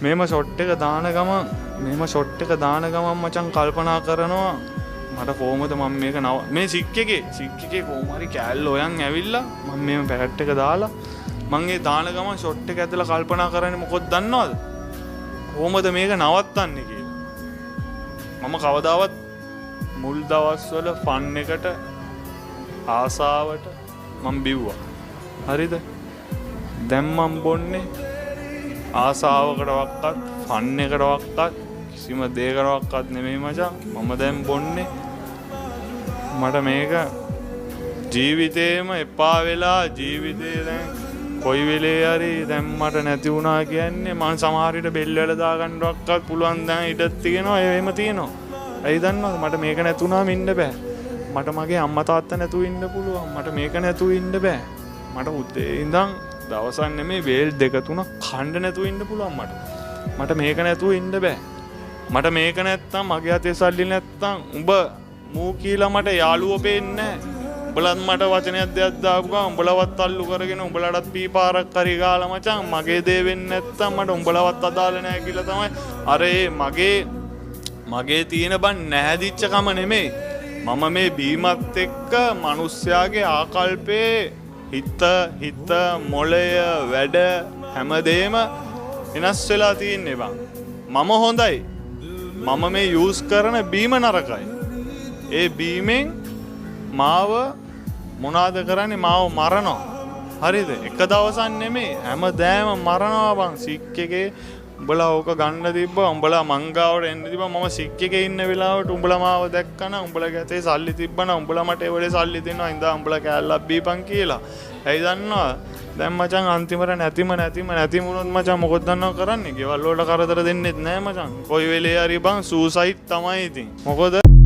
මේම ෂොට් එක දාන ගමන් මචං කල්පනා කරනවා මට කොහොමද මම මේක මේ සික් එකේ කොහොම හරි කෑල්ල හොයන් ඇවිල්ලා මම මේ පැකට් එක දාලා මම ඒ දාන ගමන් ෂොට් එක ඇදලා කල්පනා කරන්නේ මොකද දන්නවද? කොහොමද මේක නවත්තන්නේ කියලා. මම කවදාවත් මුල් දවස්වල ෆන් එකට ආසාවට මම බිව්වා. හරිද? දැන් මම බොන්නේ ආසාවකටවත් ෆන් එකටවත් කිසිම දෙයකටවත් නෙමෙයි මචං. මම දැන් බොන්නේ මට මේක ජීවිතේම එපා වෙලා ජීවිතේ දැන් කොයි වෙලේ හරි දැන් මට නැති වුණා කියන්නේ මම සමහර විට බෙල් වල දාගන්නවත් පුළුවන් දැන් ඉඩක් තියෙනවා එහෙම තියෙනවා. ඇයි දන්නවද මට මේක නැතුණාම ඉන්න බෑ. මට මගේ අම්මා තාත්තා නැතුව ඉන්න පුළුවන්. මට මේක නැතුව ඉන්න බෑ. මට උදේ ඉඳන් දවසක් නෙමෙයි බෙල් දෙක තුනක් කන්න නැතුව ඉන්න පුළුවන් මට මේක නැතුව ඉන්න බෑ. මට මේක නැත්තම් මගේ අතේ සල්ලි නැත්තම් උඹ මූ කියලා මට යාළුවෝ පේන්නේ නැහැ. උඹලත් මට වචනයක් දෙයක් දාපු ගමන් උඹලවත් අල්ලු කරගෙන උඹලටත් පීපාරක් හරි ගාලා මචං මගේ දේ වෙන්නේ නැත්තම් මට උඹලවත් අදාළ නැහැ කියලා තමයි අර මගේ තියෙන බන් නැහැදිච්ච කම නෙමෙයි. මම මේ බීමත් එක්ක මිනිස්යාගේ ආකල්පේ හිත මොළය වැඩ හැමදේම වෙනස් වෙලා තියෙන්නේ බං. මම හොඳයි. මම මේ යූස් කරන බීම නරකයි. ඒ බීමෙන් මාව මොනාද කරන්නේ මාව මරනවා. හරිද? එක දවසක් නෙමෙයි හැමදාම මරනවා බං. සික් එකේ උඹලා ඕක ගන්න තිබ්බා. උඹලා මංගාවට එන්න තිබ්බා. මම සික් එකේ ඉන්න වෙලාවට උඹලා මාව දැක්කන උඹලගේ ඇතේ සල්ලි තිබ්බනම් උඹලා මට ඒ වෙලේ සල්ලි දෙනවා. ඉඳා උඹලා කෑල්ලක් බීපන් කියලා. ඇයි දන්නවද? දැන් මචං අන්තිමට නැතිම වුණොත් මචං මොකද දන්නව කරන්නේ? ගෙවල් වලට කරදර දෙන්නෙත් නෑ මචං. කොයි වෙලේ හරි බං සූසයිඩ් තමයි ඉතින්. මොකද